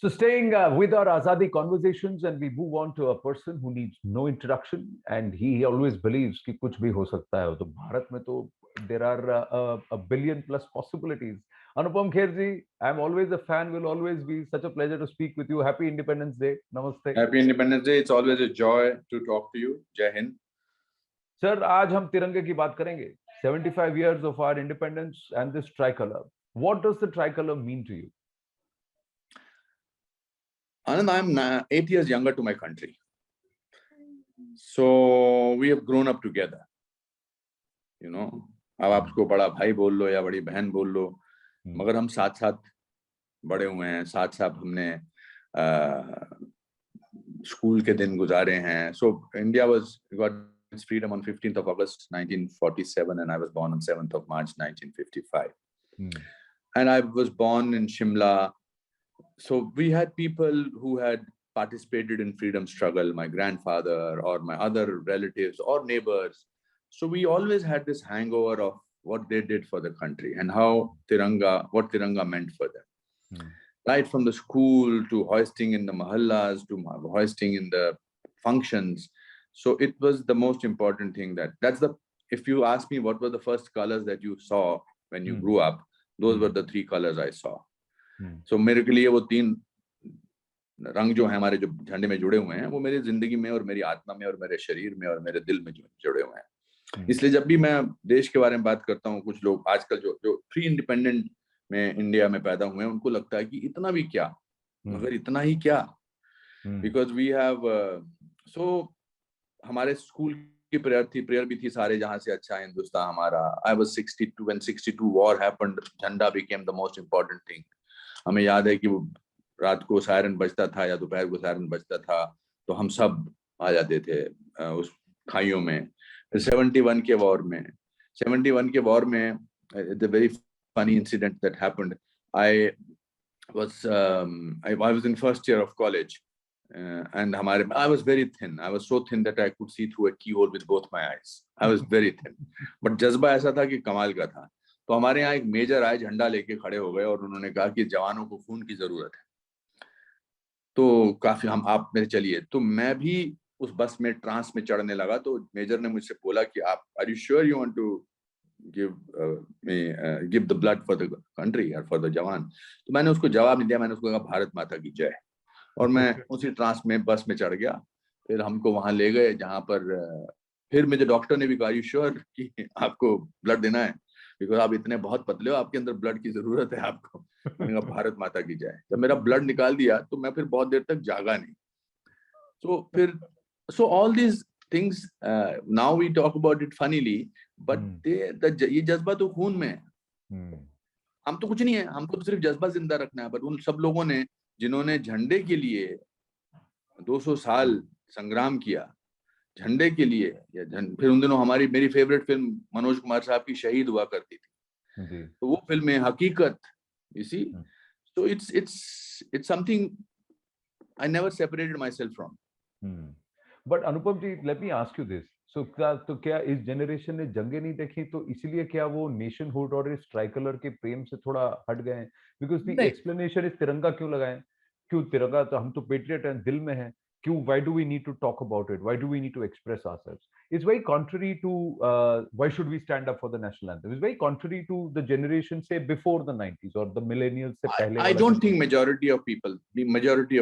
So staying with our Azadi conversations, and we move on to a person who needs no introduction, and he always believes कि कुछ भी हो सकता है. तो भारत में तो there are a billion plus possibilities. Anupam Kher ji, I'm always a fan. Will always be such a pleasure to speak with you. Happy Independence Day. Namaste. Happy Independence Day. It's always a joy to talk to you. Jai Hind. Sir, आज हम तिरंगे की बात करेंगे. 75 years of our independence and this tricolor. What does the tricolor mean to you? Anand, I'm 8 years younger to my country. So we have grown up together. You know, अब आपको बड़ा भाई बोल लो या बड़ी बहन बोल लो, मगर हम साथ साथ बड़े हुए हैं, साथ साथ हमने स्कूल के दिन गुजारे हैं. So India got its freedom on 15th of August 1947 and I was born on 7th of March 1955. And I was born in Shimla. So we had people who had participated in freedom struggle, my grandfather or my other relatives or neighbors. So we always had this hangover of what they did for the country and what Tiranga meant for them. Right from the school to hoisting in the mahallas to hoisting in the functions. So it was the most important thing if you ask me what were the first colors that you saw when you grew up, those were the three colors I saw. So मेरे के लिए वो तीन रंग जो है हमारे जो झंडे में जुड़े हुए हैं वो मेरी जिंदगी में और मेरी आत्मा में और मेरे शरीर में और मेरे दिल में जुड़े हुए हैं. इसलिए जब भी मैं देश के बारे में बात करता हूँ, कुछ लोग आजकल जो प्री इंडिपेंडेंट में इंडिया में पैदा हुए हैं उनको लगता है कि इतना भी क्या, मगर इतना ही क्या, बिकॉज वी हैव हमारे स्कूल की प्रेयर भी थी सारे जहां से अच्छा हिंदुस्तान हमारा. I was 62 when 62 war happened, झंडा became the most important thing. हमें याद है कि वो रात को सायरन बजता था या दोपहर को सायरन बजता था तो हम सब आ जाते थे उस खाइयों में. 71 के वॉर में the very funny incident that happened. I was in first year of college and I was very thin. I was so thin that I could see through a keyhole with both my eyes. I was very thin. But जज्बा ऐसा था कि कमाल का था. तो हमारे यहाँ एक मेजर आए, झंडा लेके खड़े हो गए और उन्होंने कहा कि जवानों को खून की जरूरत है. तो काफी आप मेरे चलिए. तो मैं भी उस बस में ट्रांस में चढ़ने लगा. तो मेजर ने मुझसे बोला कि आप are you sure you want to give the blood for the country or for the जवान. तो मैंने उसको जवाब नहीं दिया. मैंने उसको कहा भारत माता की जय और मैं उसी ट्रांस में बस में चढ़ गया. फिर हमको वहां ले गए जहां पर फिर मुझे डॉक्टर ने भी कहा यू श्योर कि आपको ब्लड देना है बिकॉज आप इतने बहुत पतले हो, आपके अंदर ब्लड की जरूरत है आपको. मैंने कहा भारत माता की जय. जब मेरा ब्लड निकाल दिया तो मैं फिर बहुत देर तक जागा नहीं. So all these things now we talk about it funnily, but ये जज्बा तो खून में है. हम तो कुछ नहीं है, हमको तो सिर्फ जज्बा जिंदा रखना है. पर उन सब लोगों ने जिन्होंने झंडे के लिए 200 साल संग्राम किया, झंडे के लिए फिर उन दिनों मेरी फेवरेट फिल्म मनोज कुमार साहब की शहीद हुआ करती थी. तो वो फिल्म है हकीकत. You see, so it's something I never separated myself from. But Anupam ji, let me ask you this. So क्या इस जनरेशन ने जंगे नहीं देखी तो इसलिए क्या वो नेशनहुड और इस ट्राइकलर के प्रेम से थोड़ा हट गए हैं? बिकॉज द एक्सप्लेनेशन इज तिरंगा क्यों लगाएं, क्यों तिरंगा, तो हम तो पेट्रियट हैं, दिल में है, क्यों, why do we need to talk about it, why do we need to express ourselves? It's very contrary to why should we stand up for the national anthem. It's very contrary to the generation say before the 90s or the millennials se pehle. I don't think majority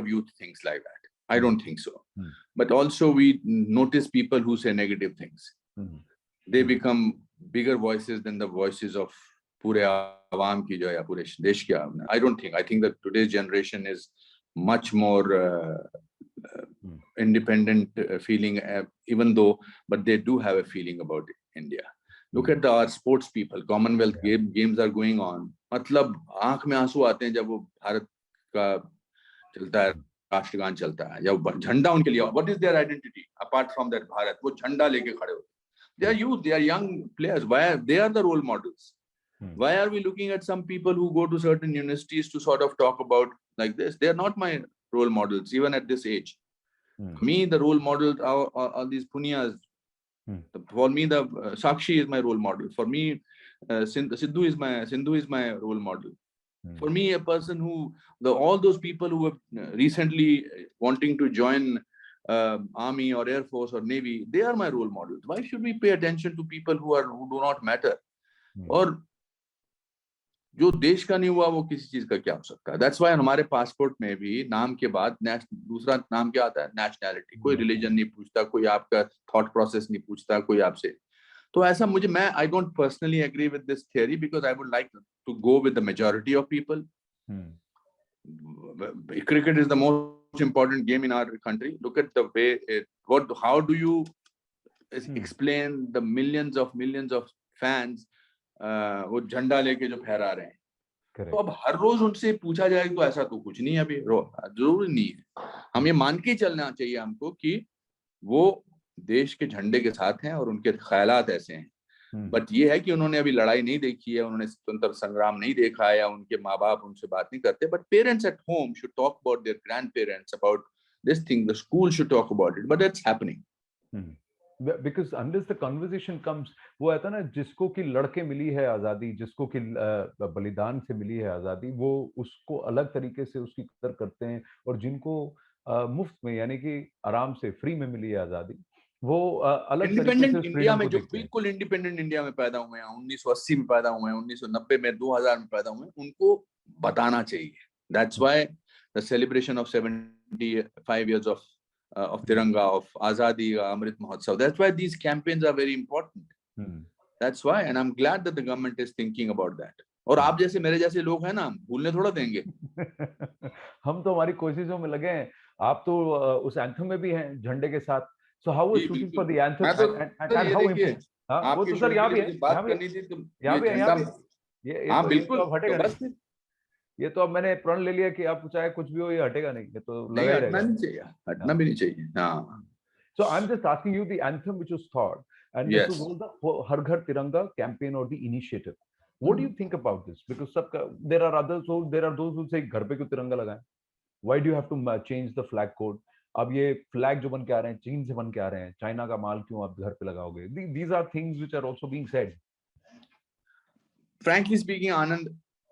of youth thinks like that. I don't think so. But also we notice people who say negative things. They become bigger voices than the voices of पूरे आवाम की जो या पूरे देश की आवाम. I don't think. I think that today's generation is much more independent feeling, even though, but they do have a feeling about India. Look at our sports people. Commonwealth games are going on. मतलब आंख में आंसू आते हैं जब वो भारत का चलता है, राष्ट्रगान चलता है, या झंडा उनके लिए. What is their identity apart from that Bharat? वो झंडा लेके खड़े होते हैं. They are youth, they are young players. They are the role models. Why are we looking at some people who go to certain universities to sort of talk about like this? They are not my role models, even at this age. For me, the role models are these Punyas. For me, the Sakshi is my role model. For me, Sindhu is my role model. For me, a person all those people who have recently wanting to join army or air force or navy, they are my role models. Why should we pay attention to people who do not matter? और जो देश का नहीं हुआ वो किसी चीज का क्या हो सकता है? दैट्स वाई हमारे पासपोर्ट में भी नाम के बाद दूसरा नाम क्या आता है? नेशनैलिटी. कोई रिलीजन नहीं पूछता, कोई आपका थॉट प्रोसेस नहीं पूछता कोई आपसे. तो ऐसा मैं I don't personally agree with this theory because I would like to go with the majority of people. Cricket is the most important game in our country. Look at the way how do you explain the millions of fans वो झंडा लेके जो फहरा रहे हैं? तो अब हर रोज उनसे पूछा जाए तो ऐसा तो कुछ नहीं है अभी, जरूरी नहीं है. हम ये मान के चलना चाहिए हमको कि वो देश के झंडे के साथ हैं और उनके ख्यालात ऐसे हैं. बट ये है कि उन्होंने अभी लड़ाई नहीं देखी है, उन्होंने स्वतंत्र संग्राम नहीं देखा है, या उनके माँ बाप उनसे बात नहीं करते. But parents at home should talk about their grand parents about this thing. The school should talk about it, but it's happening. Because unless the conversation comes, वो आता ना, जिसको कि लड़के मिली है आजादी, जिसको कि बलिदान से मिली है आजादी, वो उसको अलग तरीके से उसकी कदर करते हैं. और जिनको मुफ्त में यानी कि आराम से फ्री में मिली है आजादी, वो अलग तरीके से इंडिया में जो बिल्कुल इंडिपेंडेंट इंडिया में पैदा हुए हैं, 1980 में पैदा हुए हैं, 1990 में, 2000 में पैदा हुए हैं, उनको बताना चाहिए. That's why the celebration of 75 years of Tiranga, of Azadi, Amrit, Mahotsav. That's why these campaigns are very important. That's why, and I'm glad that the government is thinking about that. और आप जैसे मेरे जैसे लोग हैं ना, भूलने थोड़ा देंगे. हम तो हमारी कोशिशों में लगे हैं. आप तो उस एंथम में भी हैं झंडे के साथ. So how was shooting for the anthem and how important? हाँ, वो तो सर यहाँ भी है, बात करनी थी तो यहाँ भी है, यहाँ भी. हाँ बिल्कुल, अब हटेगा नहीं. ये तो अब मैंने प्रण ले लिया कि अब चाहे कुछ भी हो ये हटेगा नहीं, ये तो लगा ही रहेगा. हटना भी नहीं चाहिए. हाँ. So I'm just asking you the anthem which was thought, and this was all the Har Ghar Tiranga campaign or the initiative. What do you think about this? Because there are those who say घर पे क्यों तिरंगा लगाएं? Why do you have to change the flag code? अब ये flag जो बन के आ रहे हैं, चीन से बन के आ रहे हैं, चाइना का माल क्यों आप घर पे लगाओगे? These are things which are also being said. Frankly speaking, Anand,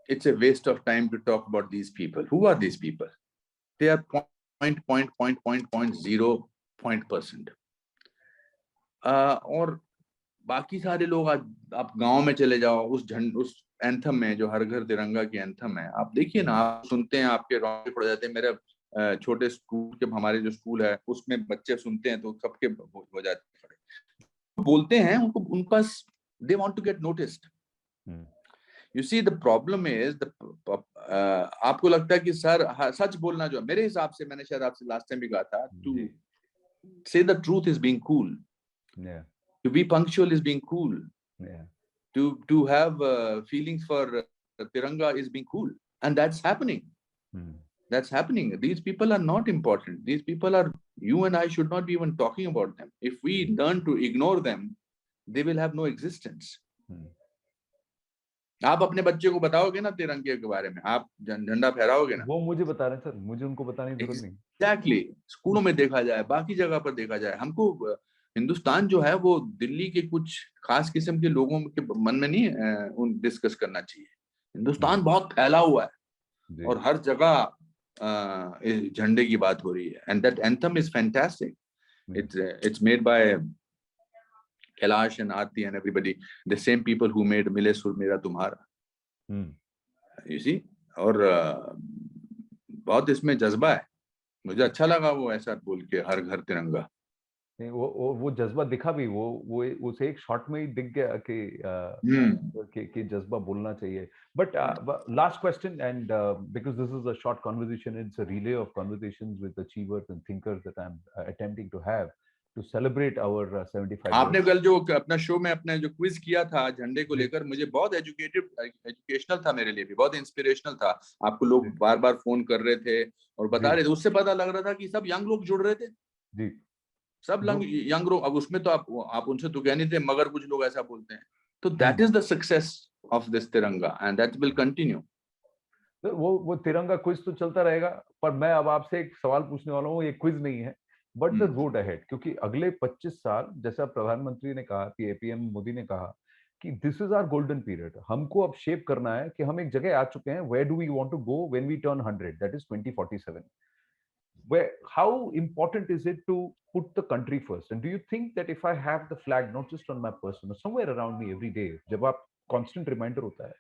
it's a waste of time to talk about these people. Who are these people? They are 0.0%. और बाकी सारे लोग, आप गांव में चले जाओ, उस एंथम में जो हर घर तिरंगा की एंथम है, आप देखिए ना, आप सुनते हैं, आपके रोंगटे खड़े जाते हैं. मेरे छोटे स्कूल के, हमारे जो स्कूल है उसमें बच्चे सुनते हैं तो सबके हो जाते हैं. बोलते हैं उनका they want to get noticed. You see, the problem is आपको लगता है कि सर सच बोलना जो है, मेरे हिसाब से, मैंने शायद आपसे लास्ट टाइम भी कहा था, to say the truth is being cool. Yeah. To be punctual is being cool. Yeah. To have feelings for Tiranga is being cool, and that's happening. That's happening. These people are not important. These people are, you and I should not be even talking about them. If we learn to ignore them, they will have no existence. आप अपने बच्चे को बताओगे ना तिरंगे के बारे में, आप झंडा फहराओगे ना? वो मुझे बता रहे हैं सर, मुझे उनको बताने की जरूरत नहीं. Exactly. स्कूलों में देखा जाए, बाकी जगह पर देखा जाए, हमको हिंदुस्तान जो है वो दिल्ली के कुछ खास किस्म के लोगों के मन में नहीं डिस्कस करना चाहिए. हिंदुस्तान बहुत फैला हुआ है और हर जगह झंडे की बात हो रही है. And that anthem is fantastic. It's made by Kailash and Aarti and everybody, the same people who made Mile Sur Mera Tumhara. You see, और बहुत इसमें जज्बा है. मुझे अच्छा लगा वो ऐसा बोल के, हर घर तिरंगा. वो जज्बा दिखा भी, वो उसे एक शॉट में ही दिख गया कि जज्बा बोलना चाहिए. But last question, and because this is a short conversation, it's a relay of conversations with achievers and thinkers that I'm attempting to have to celebrate our 75 आपने कल जो अपना शो में अपना जो क्विज किया था झंडे को लेकर, मुझे बहुत एजुकेशनल था, मेरे लिए भी बहुत इंस्पिरेशनल था. आपको लोग बार बार फोन कर रहे थे और बता रहे थे, उससे पता लग रहा था कि सब यंग लोग जुड़ रहे थे. जी, सब यंग लोग. अब उसमें तो आप उनसे तो कह नहीं थे, मगर कुछ लोग ऐसा बोलते हैं. तो that is the success of this तिरंगा एंड दैट विल कंटिन्यू. वो तिरंगा क्विज तो चलता रहेगा. पर मैं अब आपसे एक सवाल पूछने वाला हूँ, ये क्विज नहीं है, बट द रोड अहेड. क्योंकि अगले 25 साल, जैसा प्रधानमंत्री ने कहा, पीएम मोदी ने कहा कि this is our golden period, हमको अब शेप करना है कि हम एक जगह आ चुके हैं, where do we want to go when we turn 100, that is 2047. Where, how important is it to put the country first? And do you think that if I have the flag not just on my person or somewhere around me every day, जब आप constant reminder होता है,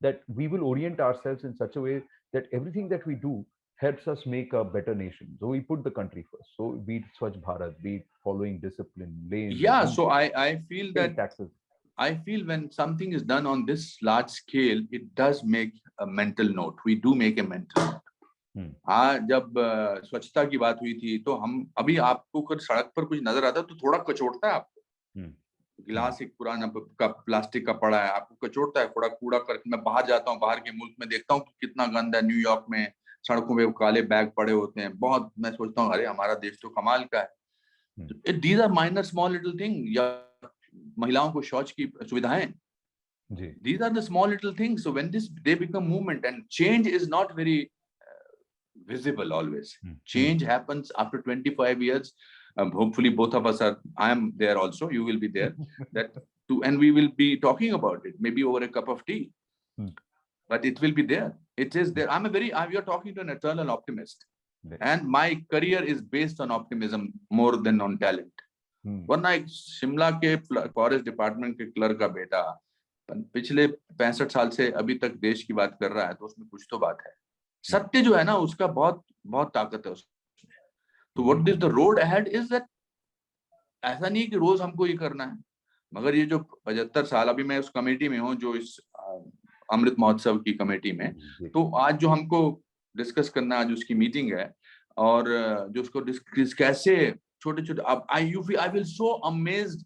that we will orient ourselves in such a way that everything that we do helps us make a better nation. So we put the country first. So be it Swachh Bharat, be it following discipline, lanes, Yeah, routes, so I feel paying that taxes. I feel when something is done on this large scale, it does make a mental note. We do make a mental note. हाँ, जब स्वच्छता की बात हुई थी तो हम अभी आपको अगर सड़क पर कुछ नजर आता है तो थोड़ा कचोटता है आपको। गिलास एक पुराना का प्लास्टिक का पड़ा है, आपको कचोटता है, थोड़ा कूड़ा करके मैं बाहर जाता हूँ, बाहर के मुल्क में देखता हूँ कि कितना गंदा है। न्यूयॉर्क में सड़कों पे काले बैग पड़े होते हैं, बहुत मैं सोचता हूँ अरे हमारा देश तो कमाल का है। These are minor small little thing. या महिलाओं को शौच की सुविधाएं, these are the small little things. So when they become movement, and change is not very visible always. Change happens after 25 years. Hopefully both of us are, I am there also, you will be there, and we will be talking about it, maybe over a cup of tea. But it will be there. It is there. You're talking to an eternal optimist. And my career is based on optimism more than on talent. वरना एक शिमला के forest department के clerk का बेटा पिछले 65 साल से अभी तक देश की बात कर रहा है, तो उसमें कुछ तो बात है। सत्य जो है ना, उसका बहुत बहुत ताकत है उसमें। तो what is the road ahead is that, ऐसा नहीं कि रोज हमको ये करना है, मगर ये जो 75 साल, अभी मैं उस कमेटी में हूँ जो इस अमृत महोत्सव की कमेटी में, तो आज जो हमको डिस्कस करना, आज उसकी मीटिंग है, और जो उसको कैसे छोटे छोटे, I will so amazed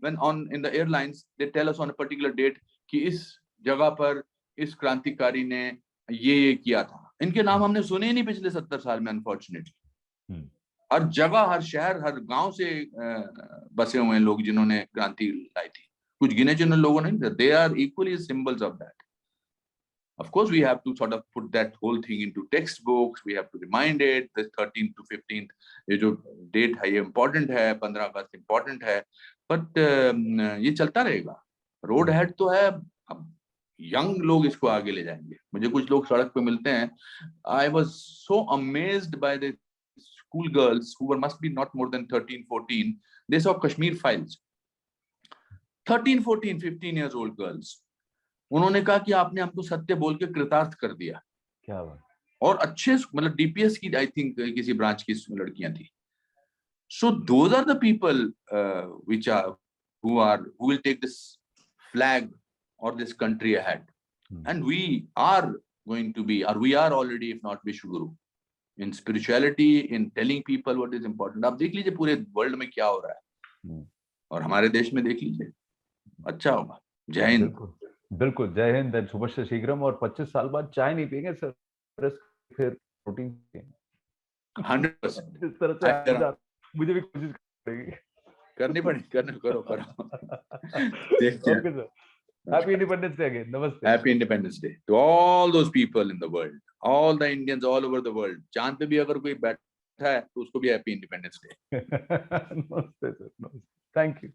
when in the airlines they tell us on a particular date कि इस जगह पर इस क्रांतिकारी ने ये किया था। इनके नाम हमने सुने ही नहीं पिछले 70 साल में, अनफॉर्चुनेटली। हर जगह, हर शहर, हर गांव से बसे हुए हैं लोग जिन्होंने क्रांति लाई थी। कुछ गिने चुने लोगों ने, they are equally symbols of that. Of course, we have to sort of put that whole thing into textbooks. We have to remind it. The 13th to 15th, ये जो date है ये important है, 15 अगस्त important है, but ये चलता रहेगा। Road head तो है, अब यंग लोग इसको आगे ले जाएंगे। मुझे कुछ लोग सड़क पे मिलते हैं, I was so amazed by the school girls who must be not more than 13, 14. They saw Kashmir files. 13, 14, 15 years old girls. उन्होंने कहा कि आपने हमको सत्य बोल के कृतार्थ कर दिया। क्या बात। और अच्छे, मतलब डीपीएस की आई थिंक किसी ब्रांच की लड़कियां थी। So those are the people which are who will take this flag or this country ahead. And we are going to be, or we are already, if not Vishwaguru, in spirituality, in telling people what is important. आप देख लीजिए पूरे world में क्या हो रहा है, और हमारे देश में देख लीजिए, अच्छा होगा। जय हिंद। बिल्कुल, जय हिंद, शुभस्य शीघ्रम। और 25 साल बाद चाय नहीं पिएंगे सर, फिर प्रोटीन पिएंगे 100%। इस तरह से मुझे भी कोशिश करनी पड़ेगी, करो। Okay sir, happy independence day again. नमस्ते। Happy independence day to all those people in the world, all the Indians all over the world. चांद पे भी अगर कोई बैठा है तो उसको भी हैप्पी इंडिपेंडेंस डे। नमस्ते सर, नमस्ते, थैंक यू।